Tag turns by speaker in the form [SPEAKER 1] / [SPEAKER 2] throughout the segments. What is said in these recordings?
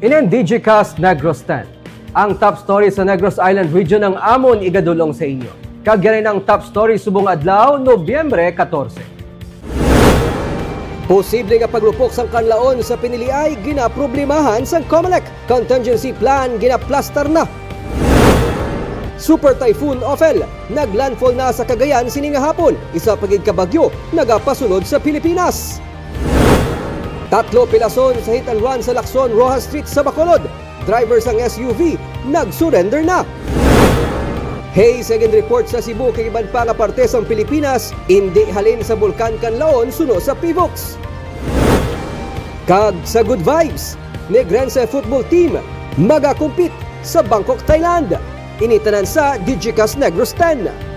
[SPEAKER 1] Inen DigiCast Negros 10. Ang top story sa Negros Island region ng amon igadulong sa inyo. Kagyanay ng top story subong adlaw, Nobyembre 14. Posible nga paglupok sang kanlaon sa piniliay ginaproblemahan sang COMELEC. Contingency plan ginaplastar na. Super Typhoon Ophel naglandfall na sa Cagayan sininga hapon. Isa pagid ka bagyo nagapasunod sa Pilipinas. Tatlo pilason sa hit and run sa Lacson, Rojas Street sa Bacolod. Driver sang SUV nag-surrender na. Hey, second report sa Cebu kay iban pa nga parte sang Pilipinas hindi halin sa Bulkan Kanlaon suno sa PIVOX. Kag sa good vibes, Negrense football team magakumpit sa Bangkok, Thailand. Initanan sa DigiCast Negros 10.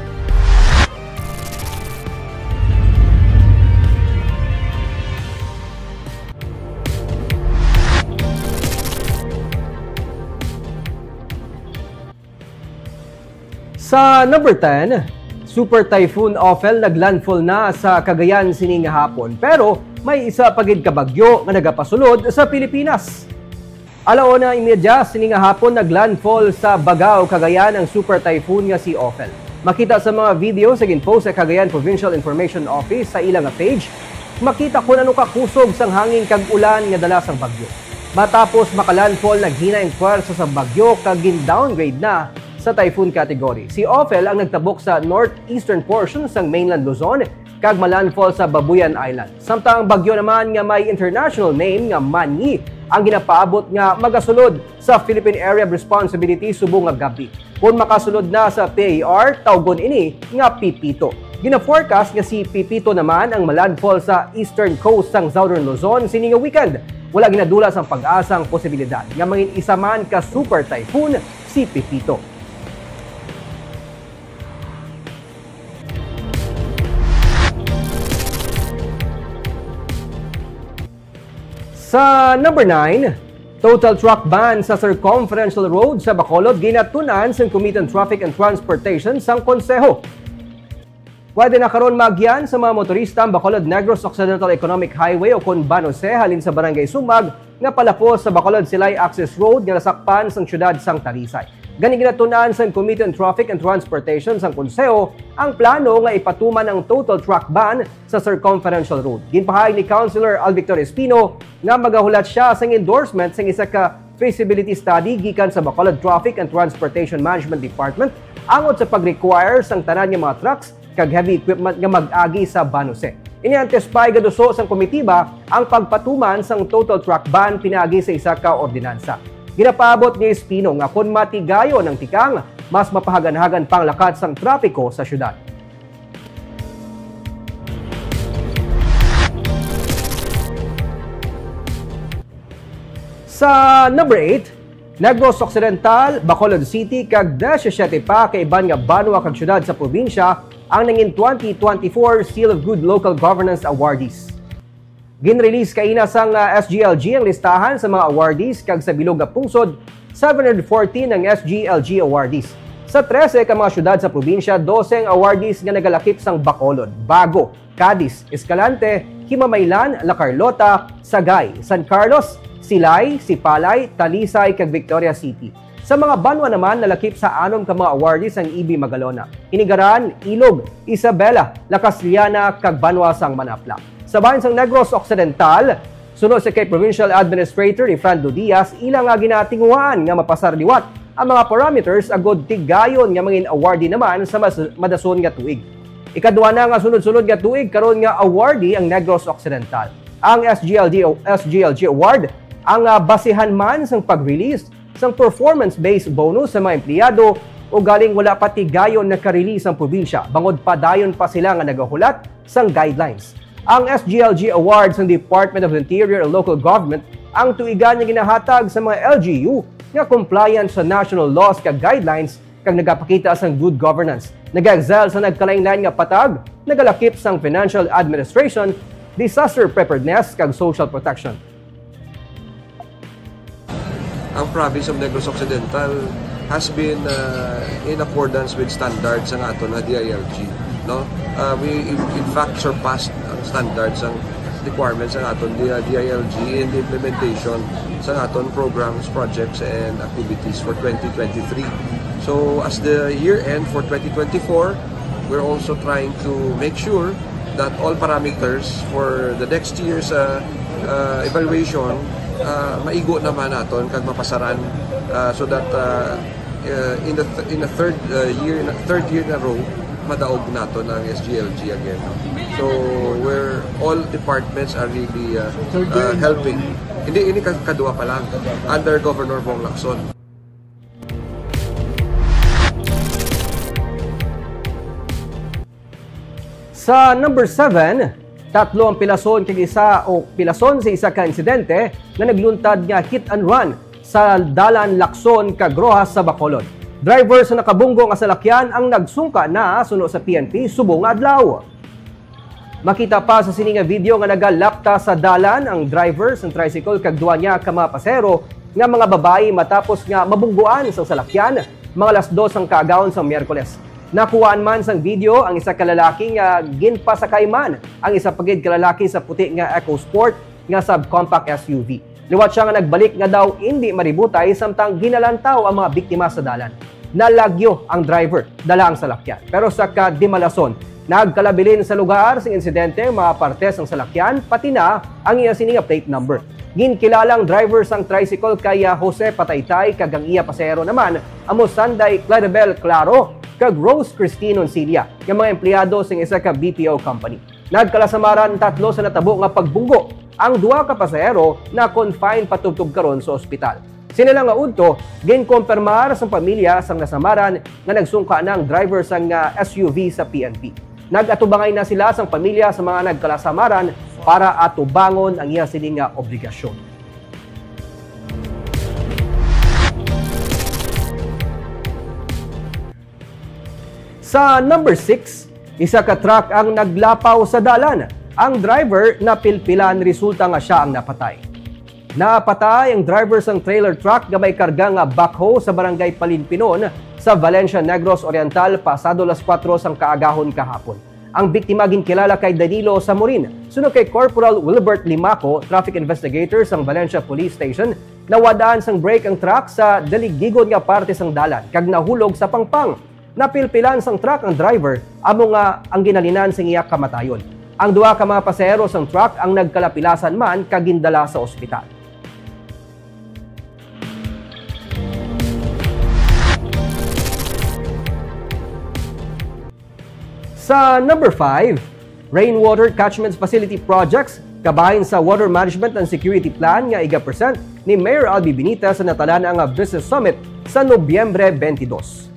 [SPEAKER 1] Sa number 10, Super Typhoon Ophel naglandfall na sa Cagayan sininga hapon pero may isa pagid ka bagyo nga nagapasulod sa Pilipinas. Alauna imedya sininga hapon naglandfall sa Bagao, Cagayan ang Super Typhoon nga si Ophel. Makita sa mga video sa ginpost sa Cagayan Provincial Information Office sa ilang page, makita kung ano kakusog sang hangin kag ulan nga dala sang bagyo. Matapos makalandfall naghina ang puwersa sa bagyo kag gin-downgrade na sa typhoon category. Si Ophel ang nagtabok sa northeastern portion ng mainland Luzon kag malandfall sa Babuyan Island. Samtang bagyo naman nga may international name nga Manny ang ginapaabot nga magasulod sa Philippine Area of Responsibility subong nga gabi. Kung makasulod na sa PAR, tawgon ini nga Pipito. Gina-forecast nga si Pipito naman ang malandfall sa eastern coast ng Southern Luzon sininga weekend. Wala ginadulas ang pag-asang posibilidad nga mangin isa man ka super typhoon si Pipito. Sa number 9, total truck ban sa circumferential road sa Bacolod ginatunan sa Committee on Traffic and Transportation sang Konseho. Pwede na karon magyan sa mga motorista ang Bacolod Negros Occidental Economic Highway o Conbanose halin sa Barangay Sumag nga palapos sa Bacolod Silay Access Road nga nasakpan sang syudad sang Talisay. Gani ginatunan sa Committee on Traffic and Transportation sang Konseho ang plano nga ipatuman ang total truck ban sa circumferential road. Ginpahayag ni Councilor Alvictor Espino nga magahulat siya sang endorsement sang isa ka feasibility study gikan sa Bacolod Traffic and Transportation Management Department angot sa pag-require sang tanan nga mga trucks kag heavy equipment nga mag-agi sa Banose. Iniantespay gaduso sang komitiba ang pagpatuman sang total truck ban pinaagi sa isa ka ordinansa. Ginapaabot ni Espino nga kung matigayo ng tikang, mas mapahagan-hagan pang lakat sang trapiko sa syudad. Sa number 8, Negros Occidental, Bacolod City kag 17 pa kay iban nga banwa kag syudad sa probinsya ang nangin 2024 Seal of Good Local Governance Awardees. Gin-release kaina sang SGLG ang listahan sa mga awardees kag sa bilog nga pungsod 714 ang SGLG awardees. Sa 13 ka mga syudad sa probinsya, 12 ang awardees nga nagalakip sang Bacolod, Bago, Cadiz, Escalante, Himamaylan, La Carlota, Sagay, San Carlos, Silay, Sipalay, Talisay kag Victoria City. Sa mga banwa naman nalakip sa 6 ka mga awardees ang EB Magalona, Inigaran, Ilog, Isabela, La Casliana kag banwa sang Manapla. Sa bahin sang Negros Occidental, sunod sa kay Provincial Administrator ni Frando Diaz, ilang nga ginatinguhan nga mapasar liwat ang mga parameters agod tigayon nga mangin awardee naman sa madason nga tuig. Ikaduha na nga sunod-sunod nga tuig karon nga awardee ang Negros Occidental. Ang SGLG Award ang basihan man sang pag-release sang performance-based bonus sa mga empleyado o galing wala pa tigayon na ka-release ang probinsya, bangod pa dayon pa sila nga nagahulat sang guidelines. Ang SGLG Awards ng Department of Interior and Local Government ang tuigan nga ginahatag sa mga LGU nga compliant sa national laws kag guidelines kag nagapakita sang good governance. Nag-excel sa nagkalain-lain nga patag, nagalakip sang financial administration, disaster preparedness kag social protection.
[SPEAKER 2] Ang province of Negros Occidental has been in accordance with standards ng ato na DILG. No? We in fact surpassed ang standards ang requirements ng aton DILG in the implementation sa aton programs, projects, and activities for 2023. So as the year end for 2024, we're also trying to make sure that all parameters for the next year's evaluation maigo naman naton kag mapasaran so that in the third year na row madaog nato ng SGLG again. So where all departments are really helping. Hindi kadua pa lang under Governor Bong Lacson.
[SPEAKER 1] Sa number 7, tatlo ang pilason kag isa o pilason sa isa ka insidente na nagluntad nga hit and run sa Dalan Lacson kag Rojas sa Bacolod. Driver sa nakabunggo nga salakyan ang nagsungka na suno sa PNP subong adlaw. Makita pa sa sini nga video nga nagalapta sa dalan ang driver sa tricycle kag duwa niya ka mga pasero nga mga babae matapos nga mabungguan sa salakyan mga alas 2 ang kaagawon sa Miyerkules. Nakuhaan man sang video ang isa ka lalaki nga ginpasakay man ang isa pagid ka lalaki sa puti nga EcoSport nga subcompact SUV. Liwat siya nga nagbalik nga daw hindi maributay samtang ginalantaw ang mga biktima sa dalan. Nalagyo ang driver, dala ang salakyan. Pero sa kadimalason, nagkalabilin sa lugar sa insidente mga partes ng salakyan pati na ang iya sininga plate number. Ginkilalang driver sang tricycle kay Jose Pataytay kag ang iya pasahero naman amo Sanday Claribel Claro kag Rose Christine Oncilia, nga mga empleyado sa isa ka BPO company. Nagkalasamaran tatlo sa natabo nga pagbunggo. Ang duha ka pasahero na confine patubtob karon sa ospital. Sila nga udto ginkonfirmar sa pamilya sang nasamaran nga nagsungka na ang driver sang SUV sa PNP. Nagatubangay na sila sang pamilya sa mga nagkalasamaran para atubangon ang iya sining nga obligasyon. Sa number 6, isa ka truck ang naglapaw sa dalan. Ang driver na pilpilan resulta nga siya ang napatay. Napatay ang driver sang trailer truck nga may karga nga backhoe sa barangay Palinpinon sa Valencia Negros Oriental pasado las 4 sang kaagahon kahapon. Ang biktima ginkilala kay Danilo Samorin, sunod kay Corporal Wilbert Limaco, traffic investigator sang Valencia Police Station, nawadaan sang brake ang truck sa daligdigon nga parte sang dalan kag nahulog sa pangpang. Napilpilan sang truck ang driver amo nga ang ginalinan sa iya kamatayon. Ang duha ka mga pasahero sang truck ang nagkalapilasan man kag gindala sa ospital. Sa number 5, Rainwater Catchment Facility Projects kabahin sa Water Management and Security Plan nga iga-present ni Mayor Albi Benitez sa natalan ang Business Summit sa Nobyembre 22.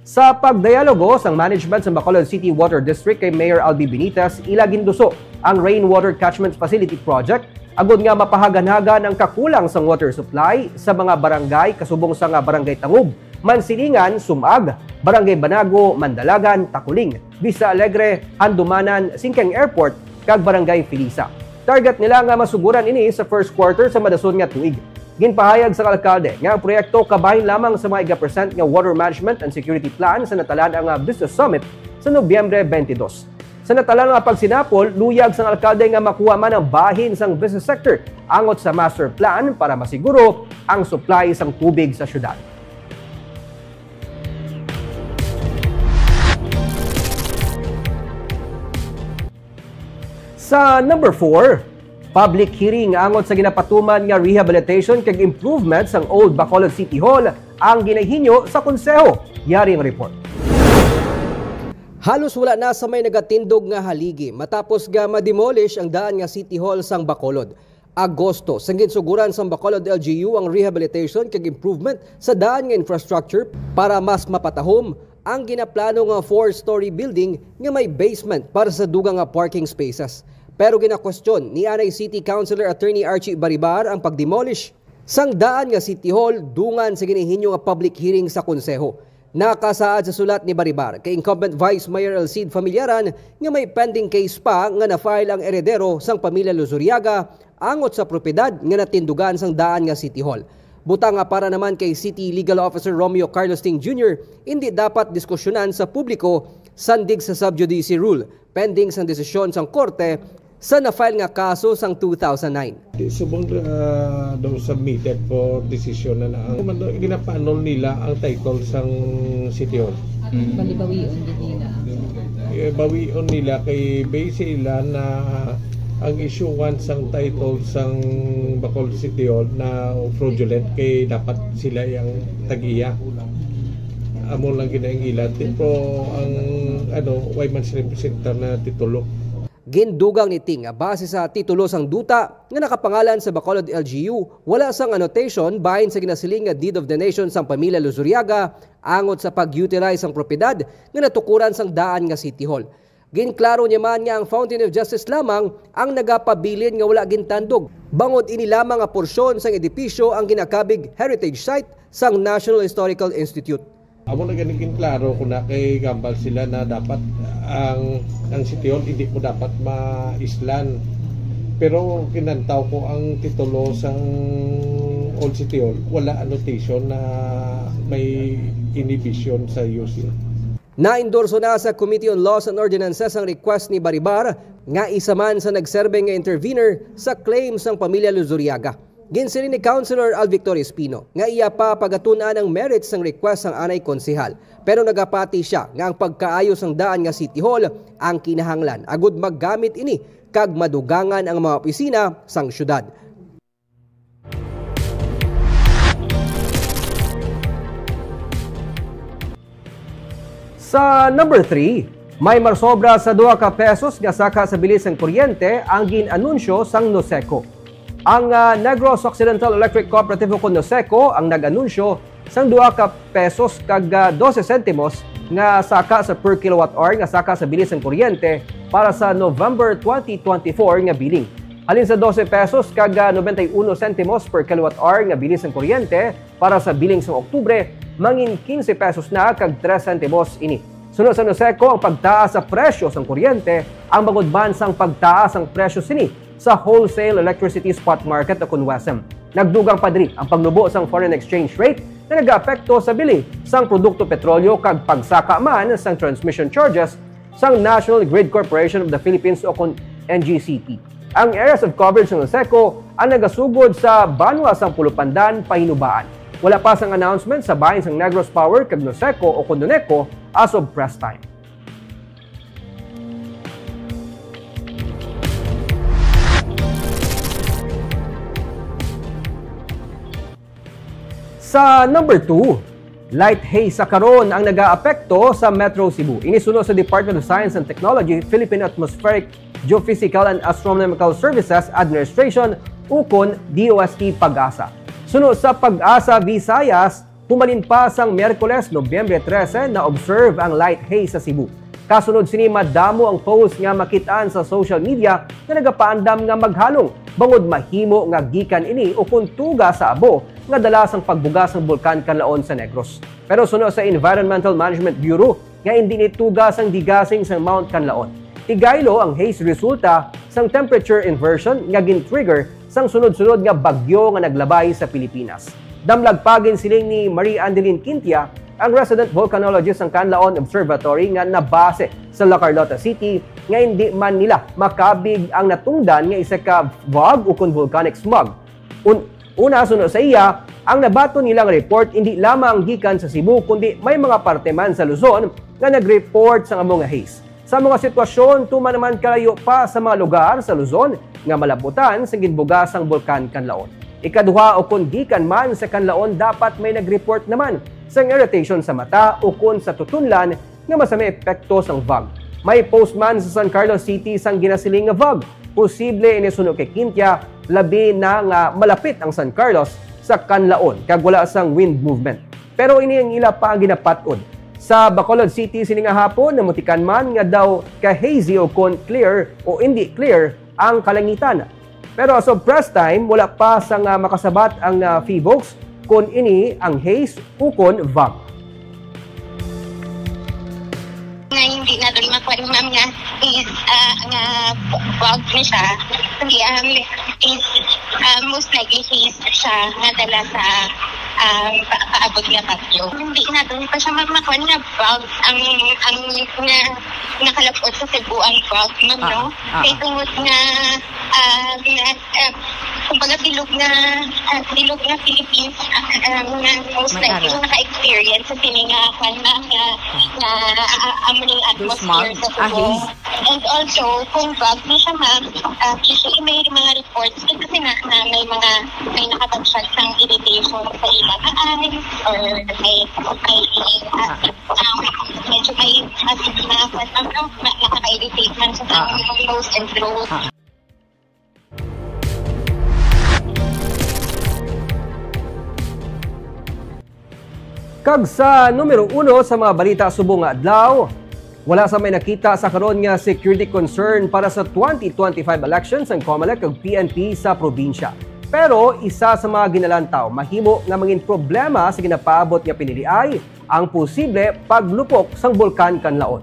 [SPEAKER 1] Sa pagdialogo sang management sa Bacolod City Water District kay Mayor Albi Benitez, ilaginduso ang Rainwater Catchment Facility Project agud nga mapahagan-hagan ang kakulang sang water supply sa mga barangay kasubong sa nga Barangay Tangub, Mansilingan, Sumag, Barangay Banago, Mandalagan, Takuling, Vista Alegre, Handumanan, Singkeng Airport kag Barangay Filisa. Target nila nga masuguran ini sa first quarter sa madason nga tuig. Ginpahayag sa alkalde nga ang proyekto kabahin lamang sa mga iga-present nga Water Management and Security Plan sa natalan ang Business Summit sa Nobyembre 22. Sa natalan nga pagsinapol, luyag sang alkalde nga makuha man ang bahin sang business sector angot sa master plan para masiguro ang supply sang tubig sa syudad. Sa number 4, public hearing angot sa ginapatuman nga rehabilitation kag improvements ang Old Bacolod City Hall ang ginahinyo sa konseho. Yari ang report. Halos wala na sa may nagatindog nga haligi matapos nga ma-demolish ang daan nga City Hall sang Bacolod. Agosto, sang ginsuguran sang Bacolod LGU ang rehabilitation kag improvement sa daan nga infrastructure para mas mapatahom ang ginaplano nga 4-story building nga may basement para sa dugang nga parking spaces. Pero gina-question ni Anay City Councilor Attorney Archie Baribar ang pag-demolish sang daan nga City Hall dungan sa ginihinyo nga public hearing sa konseho. Nakasaad sa sulat ni Baribar kay incumbent Vice Mayor Elcid Familiaran nga may pending case pa nga na-file ang eredero sang pamilya Luzuriaga angot sa propiedad nga natindugan sang daan nga City Hall. Butang nga para naman kay City Legal Officer Romeo Carlos Ting Jr., hindi dapat diskusyonan sa publiko sandig sa sub judice rule pending sang desisyon sang korte sa na-file nga kaso sang 2009.
[SPEAKER 3] Subong daw submitted for decision na ang ginapanol nila ang title sang City Hall.
[SPEAKER 4] Balibawion din nila.
[SPEAKER 3] Bawion nila kay base sila na ang issuance sang title sang Bacolod City Hall na fraudulent kay dapat sila yang tagiya. Amo lang ginaingilan pero ang Wyman's representative na titulo.
[SPEAKER 1] Gindugang ni Ting base sa titulo sang duta nga nakapangalan sa Bacolod LGU, wala sang annotation bahin sa ginasiling nga deed of donation sang pamilya Luzuriaga angot sa pag-utilize ang propiedad nga natukuran sang daan nga City Hall. Ginklaro niya man nga ang Fountain of Justice lamang ang nagapabilin nga wala gintandog. Bangod ini lamang nga porsyon sang edipisyo ang ginakabig heritage site sang National Historical Institute.
[SPEAKER 3] Amo na ganigin klaro kung na kay gambal sila na dapat ang City Hall hindi po dapat maislan. Pero kinantaw ko ang titulo sang Old City Hall, wala annotation na may inhibition sa using.
[SPEAKER 1] Naendorso na sa Committee on Laws and Ordinances ang request ni Baribar nga isa man sa nagserbe nga intervener sa claims ng pamilya Luzuriaga. Ginsirin ni Councilor Al Victor Espino nga iya pa pagatunan ang merits ng request ng anay konsehal. Pero nagapati siya nga ang pagkaayos ng daan nga City Hall ang kinahanglan agud maggamit ini kag madugangan ang mga opisina sang syudad. Sa number 3, may marsobra sa 2 ka pesos nga saka sa bilis ng kuryente ang ginanunsyo sang Noseco. Ang Negros Occidental Electric Cooperative o Noseco ang nag-anunsyo sang 2 ka pesos kag 12 sentimos nga saka sa per kilowatt hour nga saka sa bilis ng kuryente para sa November 2024 nga biling. Halin sa 12 pesos kag 91 sentimos per kilowatt hour nga bilis ng kuryente para sa biling sa Oktubre, mangin 15 pesos na kag 3 sentimos ini. Sunod sa Noseco ang pagtaas sa presyo sang kuryente, ang bangod sang pagtaas ang presyo sini sa wholesale electricity spot market o KUNWESM. Nagdugang padri ang pagnubo sang foreign exchange rate na nag-aapekto sa bili sang produkto petrolyo kag pagsaka man sang transmission charges sang National Grid Corporation of the Philippines o NGCP. Ang areas of coverage ng Noseco ang nagasugod sa banwa sang Pulupandan pahinubaan. Wala pa sang announcement sa bahin sang Negros Power kag Noseco o Condoneco as of press time. Sa number 2, light haze sa karon ang nag-aapekto sa Metro Cebu. Inisunod sa Department of Science and Technology, Philippine Atmospheric, Geophysical and Astronomical Services Administration, ukon DOST Pag-asa. Sunod sa Pag-asa Visayas, pumalin pa sang Miyerkules, Nobyembre 13 na observe ang light haze sa Cebu. Kasunod sini madamo ang post nga makitaan sa social media na nagapaandam nga maghalong bangod mahimo nga gikan ini o kuntuga sa abo nga dala sang pagbugas ng bulkan Kanlaon sa Negros. Pero sunod sa Environmental Management Bureau nga hindi nitugas ang digasing sa Mount Kanlaon. Tigaylo ang haze resulta sang temperature inversion nga gin-trigger sang sunod-sunod nga bagyo nga naglabay sa Pilipinas. Damlagpagin siling ni Marie Andeline Quintia, ang resident volcanologist ng Canlaon Observatory nga nabase sa La Carlota City nga hindi man nila makabig ang natungdan nga isa ka VOG o volcanic smog. Una sunod sa iya, ang nabato nilang report hindi lamang gikan sa Cebu kundi may mga parte man sa Luzon nga nag-report sa among haze. Sa mga sitwasyon, tuman naman kalayo pa sa mga lugar sa Luzon nga malabutan sa ginbugas ang bulkan Canlaon. Ikaduha o kung gikan man sa Canlaon, dapat may nag-report naman sa irritation sa mata o kung sa tutunlan nga masama epekto sang VOG. May postman sa San Carlos City sang ginasiling nga VOG. Posible inisunod kay Quintia, labi na nga malapit ang San Carlos sa Canlaon kag wala sang wind movement. Pero ini ang ila pa ang ginapat-od. Sa Bacolod City sini nga hapon namutikan man nga daw ka hazy o kon clear o hindi clear ang kalangitan. Pero as of press time, wala pa sang makasabat ang PHIVOLCS kung ini ang haze o kon VOG.
[SPEAKER 5] nga hindi na doon makuha ma'am nga is nga bug na siya. Hindi is most likely case siya nadala sa paabot nga bagyo. Hindi na doon pa siya makuha nga bug ang nakalapot sa Cebu ang bug ma'am no. Kaya tungod nga kumbaga bilog na Philippines most likely naka-experience sa siningakan na amuning atmosphere sa Cebu. And also, kung bug na siya ma'am, usually may mga reports kasi na may nakatagsag ng irritation sa ilang eyes or medyo may nakaka-irritate man sa nose and throat.
[SPEAKER 1] Kag sa numero 1 sa mga balita subong nga adlaw, wala sa may nakita sa karon nga security concern para sa 2025 elections ang COMELEC ug PNP sa probinsya. Pero isa sa mga ginalantaw, mahimo nga mangin problema sa ginapaabot nga piniliay ang posible paglupok sang bulkan Kanlaon.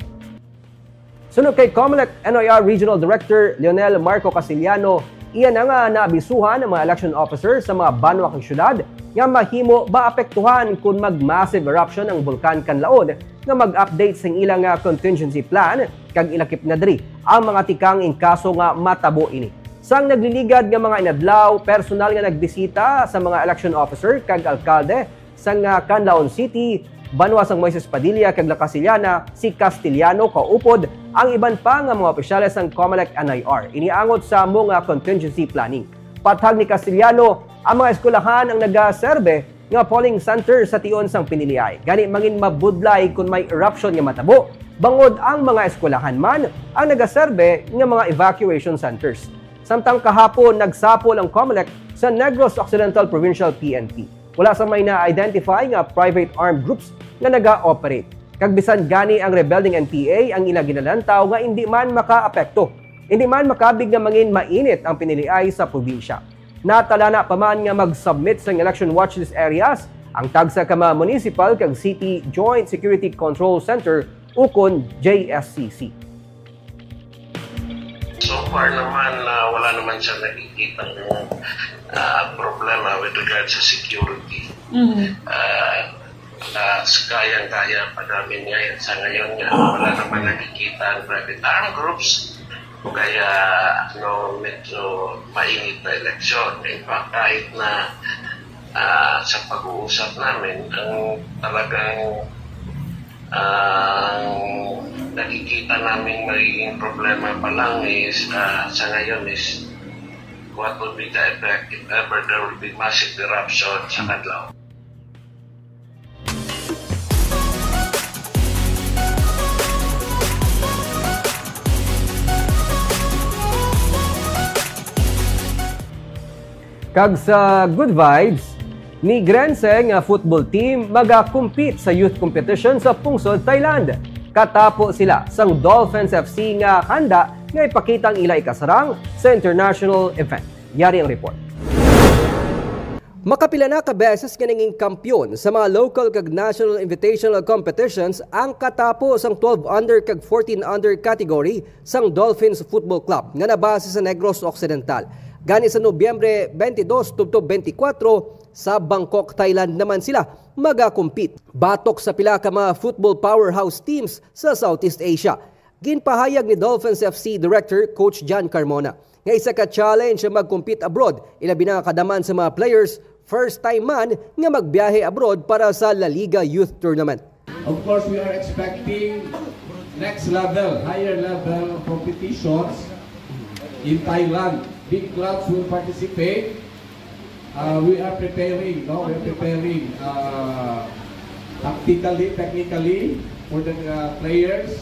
[SPEAKER 1] Sunod kay COMELEC NOIR Regional Director Leonel Marco Castillano, iyan nga naabisuhan ng mga election officers sa mga banwa kang syudad nga mahimo maapektuhan kung mag-massive eruption ang bulkan Kanlaon nga mag-update sa ilang contingency plan kag ilakip na diri ang mga tikang in kaso nga matabo ini. Sang nagliligad nga mga inadlaw, personal nga nagbisita sa mga election officer kag alkalde sa Canlaon City, banwa sang Moises Padilla kag La Casillana, si Castillano kaupod ang iban pa nga mga opisyales sang COMELEC NIR iniangot sa mga contingency planning. Patag ni Castillano, ang mga eskwelahan ang nagaserbe nga polling center sa tion sang piniliay. Gani mangin mabudlay kung may eruption nga matabo, bangod ang mga eskwelahan man ang nagaserbe nga mga evacuation centers. Samtang kahapon nagsapol ang COMELEC sa Negros Occidental Provincial PNP. Wala sa may na-identify nga private armed groups nga naga-operate. Kag bisan gani ang rebelding NPA ang ila ginalantaw nga hindi man makaapekto. Hindi man makabig nga mangin mainit ang piniliay sa probinsya. Natalana pa man nga mag-submit sa election watchlist areas ang tagsa ka mga municipal kag city Joint Security Control Center ukon JSCC.
[SPEAKER 6] So far naman wala naman siya nakikita ng problema with regard sa security. Kayang-kaya pa namin ngayon sa ngayon nga wala naman nakikita ang private armed groups. Kaya medyo mainit na eleksyon. In fact, kahit na sa pag-uusap namin, ang talagang nakikita namin magiging problema pa lang is sa ngayon is what would be the effect if ever there will be massive eruption sa Canlaon.
[SPEAKER 1] Kag sa good vibes, ni Grense nga football team maga-compete sa youth competition sa Pungsod, Thailand. Katapo sila sang Dolphins FC nga handa nga ipakitang ila ikasarang sa international event. Yari ang report. Makapila na ka beses nga naging kampyon sa mga local kag national invitational competitions ang katapo sang 12 under kag 14 under category sang Dolphins Football Club nga nabase sa Negros Occidental. Gani sa Nobyembre 22 tubtob 24 sa Bangkok, Thailand naman sila maga-compete. Batok sa pila ka mga football powerhouse teams sa Southeast Asia. Ginpahayag ni Dolphins FC Director Coach John Carmona nga isa ka challenge sa mag-compete abroad, ilabi na kadaman sa mga players, first time man nga magbiyahe abroad para sa La Liga Youth Tournament.
[SPEAKER 7] Of course, we are expecting next level, higher level competitions in Thailand. Big clubs will participate. We are preparing, tactically, technically for the players,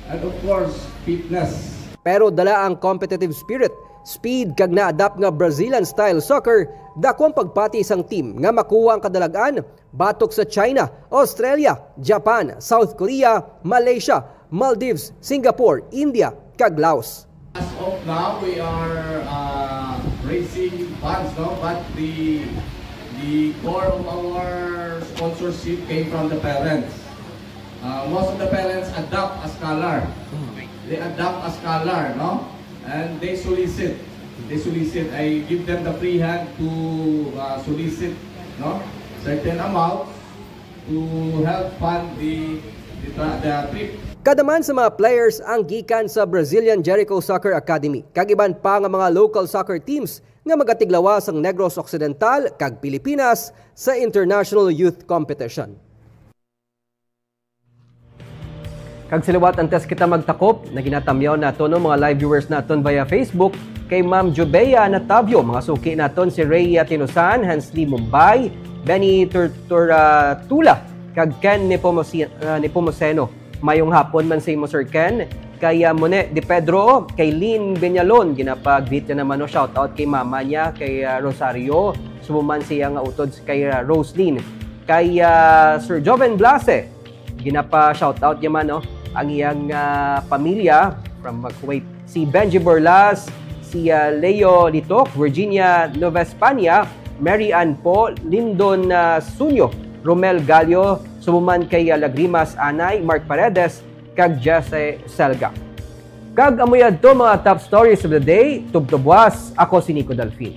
[SPEAKER 7] and of course, fitness.
[SPEAKER 1] Pero dala ang competitive spirit, speed kag na-adapt nga Brazilian style soccer, dakong pagpati sang team nga makuha ang kadalagan batok sa China, Australia, Japan, South Korea, Malaysia, Maldives, Singapore, India kag Laos.
[SPEAKER 7] As of now, we are raising funds, but the core of our sponsorship came from the parents. most of the parents adopt a scholar. They adopt a scholar, no? And they solicit. I give them the free hand to solicit, no? Certain amount to help fund the trip.
[SPEAKER 1] Kadaman sa mga players ang gikan sa Brazilian Jericho Soccer Academy. Kagiban pa nga mga local soccer teams nga magatiglawas ang Negros Occidental kag Pilipinas sa International Youth Competition. Kag siliwat antes kita magtakop, naginatamyaw naton no mga live viewers naton via Facebook kay Ma'am Jubea Natavio, mga suki naton si Rhea Tinusan, Hansley Mumbai, Benny Tula, kag Ken Nepomuceno. Mayong hapon man sa imo Sir Ken, kay Mone Di Pedro, kay Lynn Benyalon, ginapag-greet na naman no, shout out kay mama niya, kay Rosario, sumuman siya nga utod kay Roslyn, kay Sir Joven Blase, ginapa-shout out niya man no, ang iyang pamilya from Kuwait, si Benji Borlas, si Leo Litok, Virginia Nova Espana, Mary Ann Po, Lindon Sunyo, Romel Gallo, sumuman kay Lagrimas Anay, Mark Paredes, kag Jesse Selga. Kag amuyad to mga top stories of the day, tubtubwas, ako si Nico Dalfin.